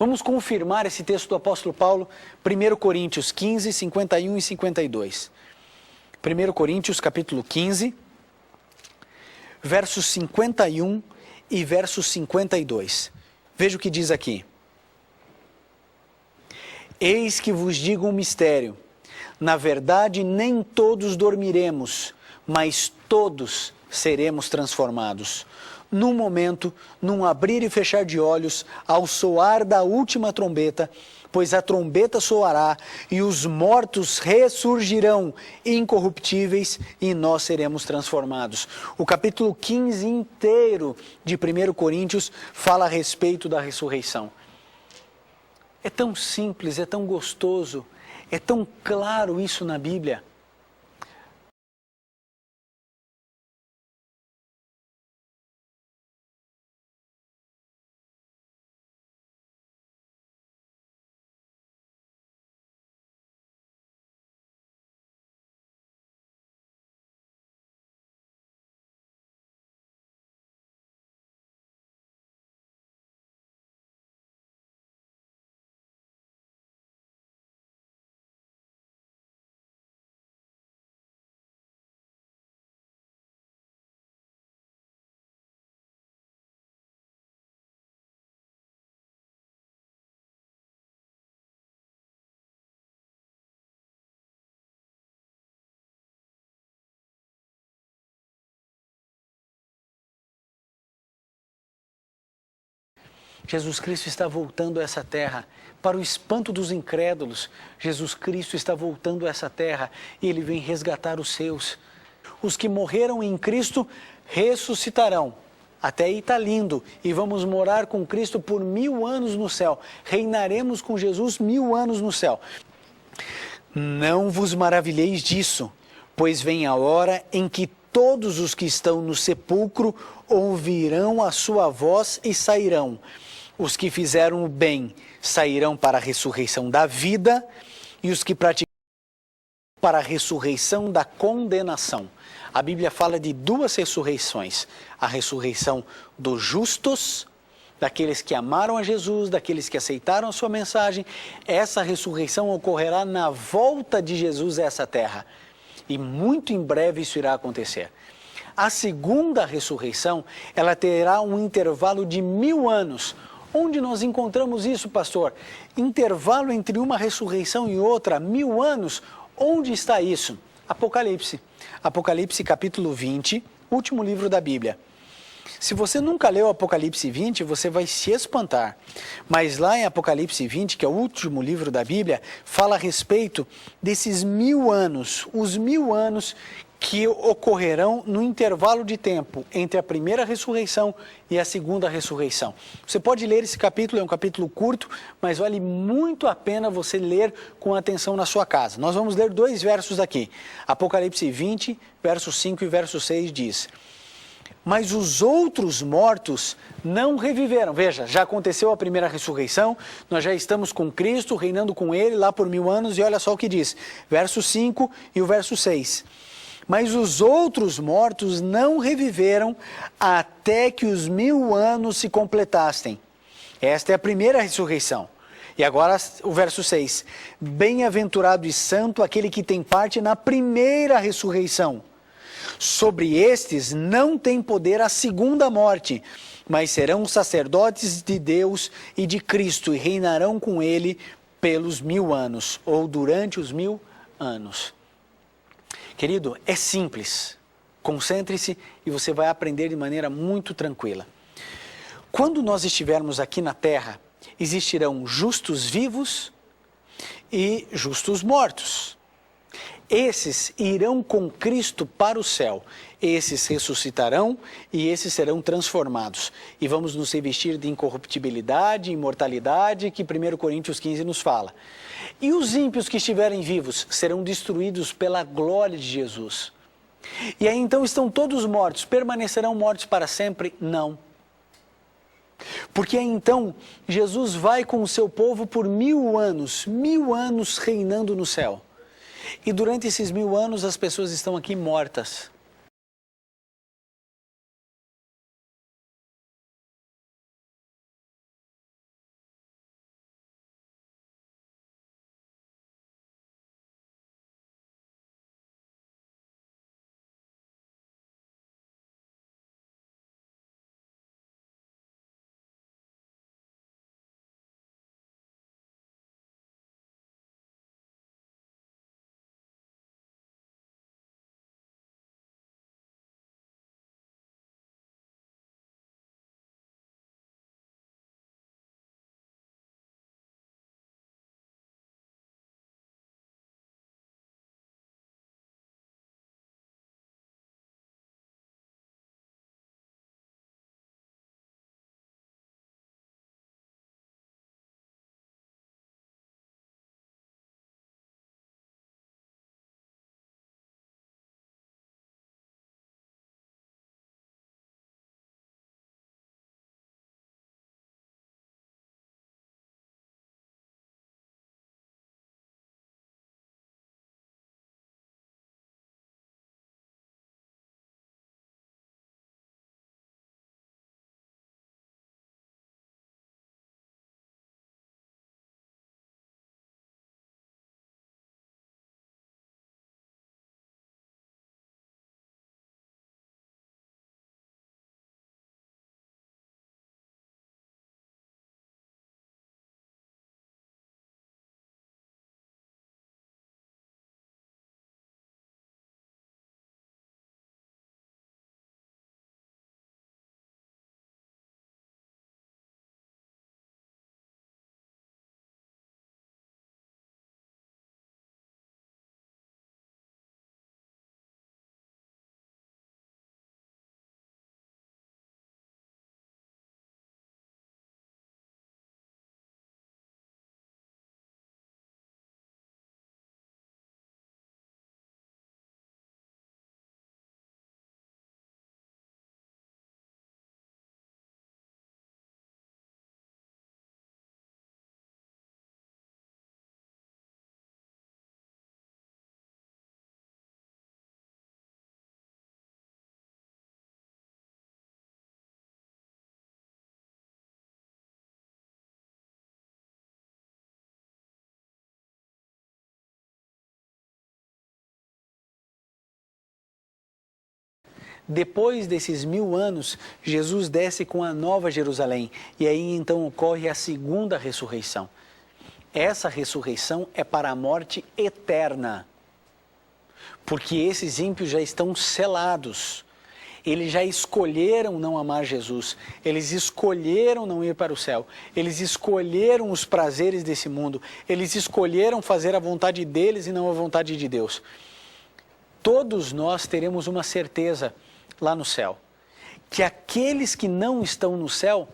Vamos confirmar esse texto do apóstolo Paulo, 1 Coríntios 15, 51 e 52. 1 Coríntios capítulo 15, versos 51 e versos 52. Veja o que diz aqui. Eis que vos digo um mistério. Na verdade, nem todos dormiremos, mas todos seremos transformados. Num momento, num abrir e fechar de olhos, ao soar da última trombeta, pois a trombeta soará e os mortos ressurgirão incorruptíveis e nós seremos transformados. O capítulo 15 inteiro de 1 Coríntios fala a respeito da ressurreição. É tão simples, é tão gostoso, é tão claro isso na Bíblia. Jesus Cristo está voltando a essa terra. Para o espanto dos incrédulos, Jesus Cristo está voltando a essa terra e Ele vem resgatar os seus. Os que morreram em Cristo ressuscitarão. Até aí está lindo. E vamos morar com Cristo por 1000 anos no céu. Reinaremos com Jesus 1000 anos no céu. Não vos maravilheis disso, pois vem a hora em que todos os que estão no sepulcro ouvirão a sua voz e sairão. Os que fizeram o bem sairão para a ressurreição da vida, e os que praticam para a ressurreição da condenação. A Bíblia fala de 2 ressurreições: a ressurreição dos justos, daqueles que amaram a Jesus, daqueles que aceitaram a sua mensagem. Essa ressurreição ocorrerá na volta de Jesus a essa terra. E muito em breve isso irá acontecer. A segunda ressurreição, ela terá um intervalo de 1000 anos. Onde nós encontramos isso, pastor? Intervalo entre uma ressurreição e outra, 1000 anos. Onde está isso? Apocalipse. Apocalipse capítulo 20, último livro da Bíblia. Se você nunca leu Apocalipse 20, você vai se espantar. Mas lá em Apocalipse 20, que é o último livro da Bíblia, fala a respeito desses 1000 anos. Os 1000 anos que ocorrerão no intervalo de tempo entre a primeira ressurreição e a segunda ressurreição. Você pode ler esse capítulo, é um capítulo curto, mas vale muito a pena você ler com atenção na sua casa. Nós vamos ler 2 versos aqui. Apocalipse 20, verso 5 e verso 6 diz: mas os outros mortos não reviveram. Veja, já aconteceu a primeira ressurreição, nós já estamos com Cristo, reinando com Ele lá por 1000 anos, e olha só o que diz, verso 5 e o verso 6. Mas os outros mortos não reviveram até que os 1000 anos se completassem. Esta é a primeira ressurreição. E agora o verso 6. Bem-aventurado e santo aquele que tem parte na primeira ressurreição. Sobre estes não tem poder a segunda morte, mas serão sacerdotes de Deus e de Cristo e reinarão com Ele pelos 1000 anos, ou durante os 1000 anos. Querido, é simples. Concentre-se e você vai aprender de maneira muito tranquila. Quando nós estivermos aqui na terra, existirão justos vivos e justos mortos. Esses irão com Cristo para o céu. Esses ressuscitarão e esses serão transformados. E vamos nos revestir de incorruptibilidade, imortalidade, que 1 Coríntios 15 nos fala. E os ímpios que estiverem vivos serão destruídos pela glória de Jesus. E aí então estão todos mortos. Permanecerão mortos para sempre? Não. Porque aí então Jesus vai com o seu povo por 1000 anos reinando no céu. E durante esses 1000 anos as pessoas estão aqui mortas. Depois desses 1000 anos, Jesus desce com a Nova Jerusalém. E aí então ocorre a segunda ressurreição. Essa ressurreição é para a morte eterna. Porque esses ímpios já estão selados. Eles já escolheram não amar Jesus. Eles escolheram não ir para o céu. Eles escolheram os prazeres desse mundo. Eles escolheram fazer a vontade deles e não a vontade de Deus. Todos nós teremos uma certeza lá no céu. Que aqueles que não estão no céu,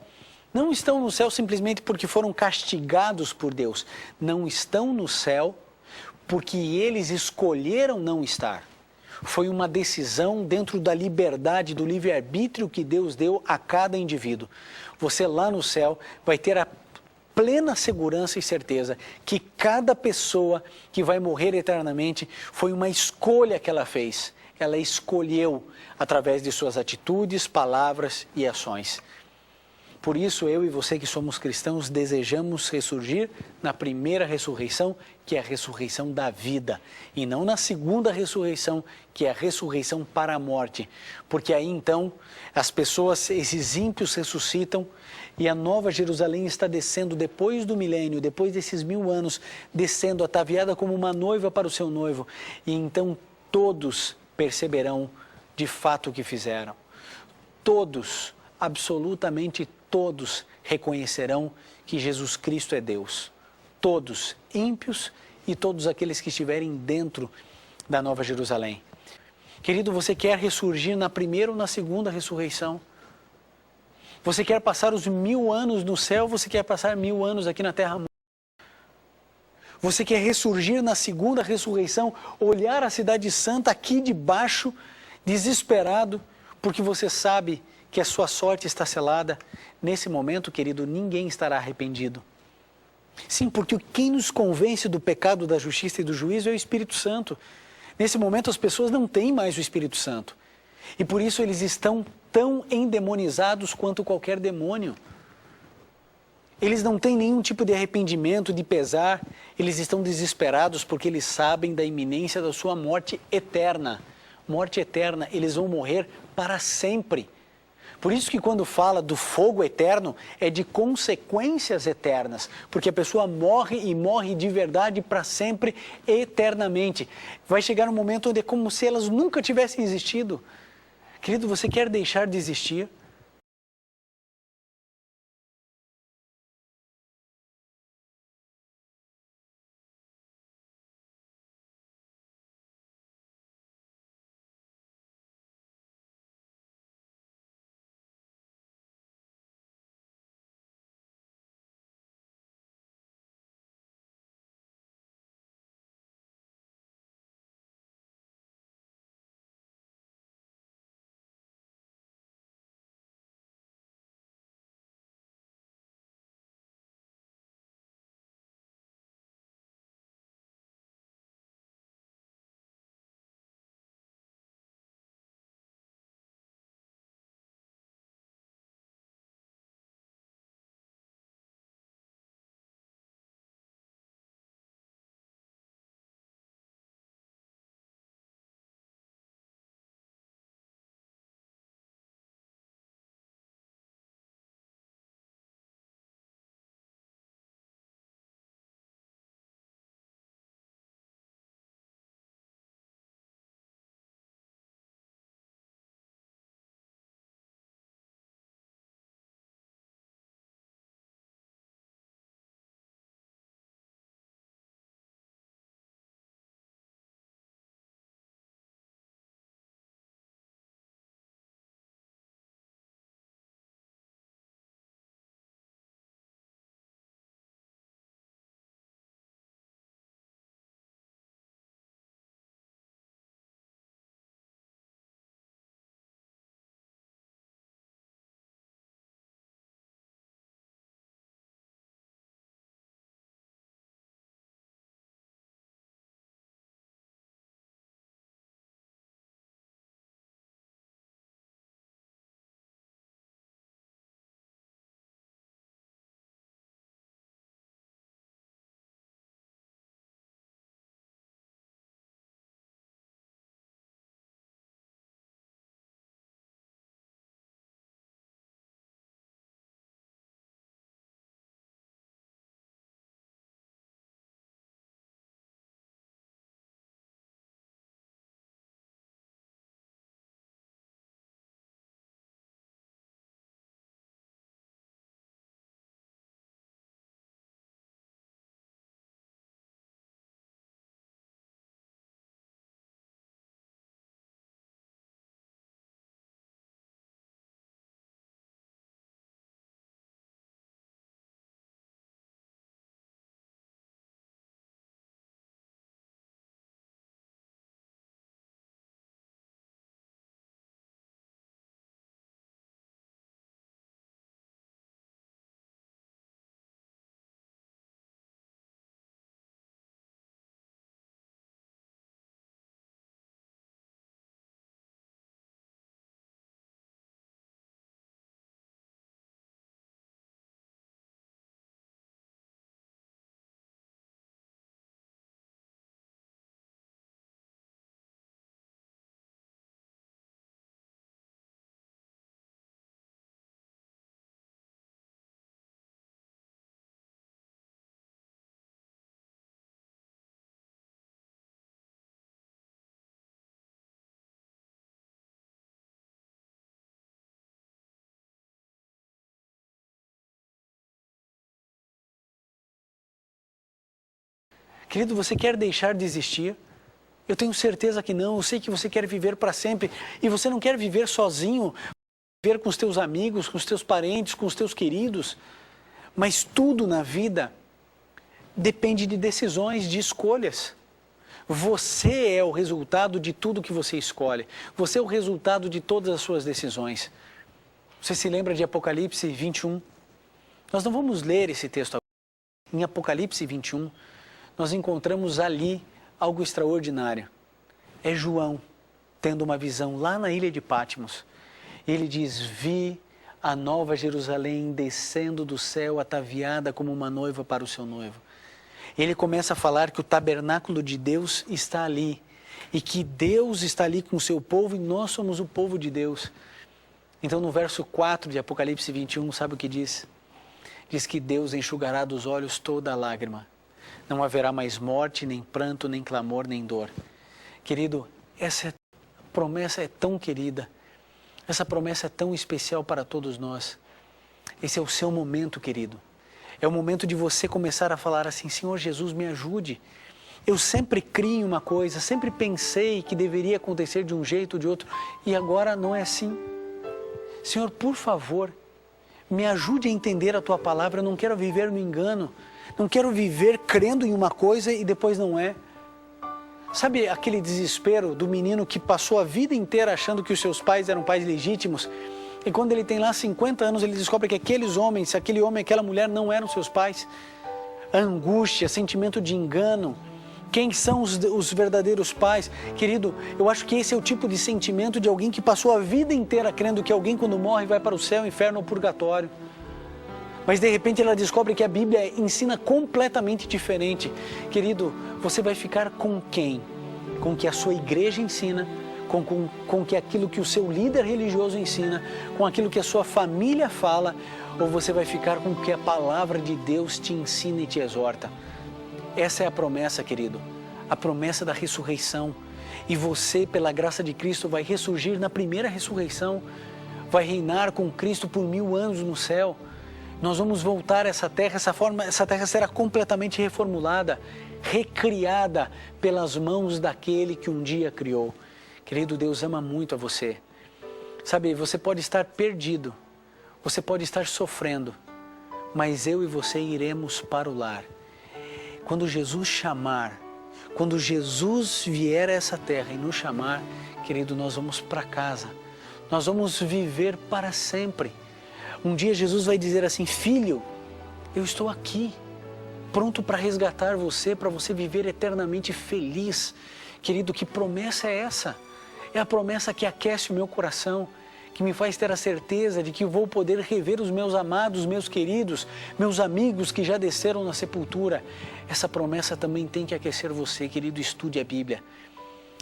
não estão no céu simplesmente porque foram castigados por Deus. Não estão no céu porque eles escolheram não estar. Foi uma decisão dentro da liberdade, do livre-arbítrio que Deus deu a cada indivíduo. Você lá no céu vai ter a plena segurança e certeza que cada pessoa que vai morrer eternamente foi uma escolha que ela fez. Ela escolheu através de suas atitudes, palavras e ações. Por isso, eu e você que somos cristãos desejamos ressurgir na primeira ressurreição, que é a ressurreição da vida, e não na segunda ressurreição, que é a ressurreição para a morte. Porque aí então as pessoas, esses ímpios ressuscitam e a Nova Jerusalém está descendo depois do milênio, depois desses 1000 anos, descendo ataviada como uma noiva para o seu noivo. E então todos perceberão de fato o que fizeram. Todos, absolutamente todos reconhecerão que Jesus Cristo é Deus. Todos, ímpios e todos aqueles que estiverem dentro da Nova Jerusalém. Querido, você quer ressurgir na primeira ou na segunda ressurreição? Você quer passar os 1000 anos no céu, você quer passar 1000 anos aqui na terra? Você quer ressurgir na segunda ressurreição, olhar a cidade santa aqui de baixo, desesperado, porque você sabe que a sua sorte está selada? Nesse momento, querido, ninguém estará arrependido. Sim, porque quem nos convence do pecado, da justiça e do juízo é o Espírito Santo. Nesse momento as pessoas não têm mais o Espírito Santo. E por isso eles estão tão endemonizados quanto qualquer demônio. Eles não têm nenhum tipo de arrependimento, de pesar. Eles estão desesperados porque eles sabem da iminência da sua morte eterna. Morte eterna, eles vão morrer para sempre. Por isso que quando fala do fogo eterno, é de consequências eternas. Porque a pessoa morre e morre de verdade para sempre, eternamente. Vai chegar um momento onde é como se elas nunca tivessem existido. Querido, você quer deixar de existir? Querido, você quer deixar de existir? Eu tenho certeza que não. Eu sei que você quer viver para sempre. E você não quer viver sozinho, viver com os teus amigos, com os teus parentes, com os teus queridos. Mas tudo na vida depende de decisões, de escolhas. Você é o resultado de tudo que você escolhe. Você é o resultado de todas as suas decisões. Você se lembra de Apocalipse 21? Nós não vamos ler esse texto agora. Em Apocalipse 21, nós encontramos ali algo extraordinário. É João tendo uma visão lá na ilha de Patmos. Ele diz: vi a nova Jerusalém descendo do céu, ataviada como uma noiva para o seu noivo. Ele começa a falar que o tabernáculo de Deus está ali. E que Deus está ali com o seu povo e nós somos o povo de Deus. Então no verso 4 de Apocalipse 21, sabe o que diz? Diz que Deus enxugará dos olhos toda a lágrima. Não haverá mais morte, nem pranto, nem clamor, nem dor. Querido, essa promessa é tão querida. Essa promessa é tão especial para todos nós. Esse é o seu momento, querido. É o momento de você começar a falar assim: Senhor Jesus, me ajude. Eu sempre criei uma coisa, sempre pensei que deveria acontecer de um jeito ou de outro, e agora não é assim. Senhor, por favor, me ajude a entender a Tua palavra. Eu não quero viver no engano. Não quero viver crendo em uma coisa e depois não é. Sabe aquele desespero do menino que passou a vida inteira achando que os seus pais eram pais legítimos, e quando ele tem lá 50 anos, ele descobre que aqueles homens, aquele homem, aquela mulher não eram seus pais? A angústia, sentimento de engano. Quem são os verdadeiros pais? Querido, eu acho que esse é o tipo de sentimento de alguém que passou a vida inteira crendo que alguém quando morre vai para o céu, inferno ou purgatório. Mas de repente ela descobre que a Bíblia ensina completamente diferente. Querido, você vai ficar com quem? Com o que a sua igreja ensina, com que aquilo que o seu líder religioso ensina, com aquilo que a sua família fala, ou você vai ficar com o que a palavra de Deus te ensina e te exorta? Essa é a promessa, querido, a promessa da ressurreição. E você, pela graça de Cristo, vai ressurgir na primeira ressurreição, vai reinar com Cristo por 1000 anos no céu. Nós vamos voltar a essa terra, essa terra será completamente reformulada, recriada pelas mãos daquele que um dia criou. Querido, Deus ama muito a você. Sabe, você pode estar perdido, você pode estar sofrendo, mas eu e você iremos para o lar. Quando Jesus chamar, quando Jesus vier a essa terra e nos chamar, querido, nós vamos para casa, nós vamos viver para sempre. Um dia Jesus vai dizer assim: filho, eu estou aqui, pronto para resgatar você, para você viver eternamente feliz. Querido, que promessa é essa? É a promessa que aquece o meu coração, que me faz ter a certeza de que vou poder rever os meus amados, meus queridos, meus amigos que já desceram na sepultura. Essa promessa também tem que aquecer você, querido. Estude a Bíblia.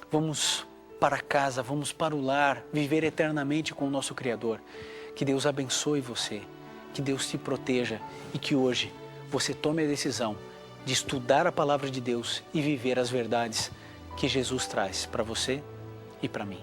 Vamos para casa, vamos para o lar, viver eternamente com o nosso Criador. Que Deus abençoe você, que Deus te proteja e que hoje você tome a decisão de estudar a palavra de Deus e viver as verdades que Jesus traz para você e para mim.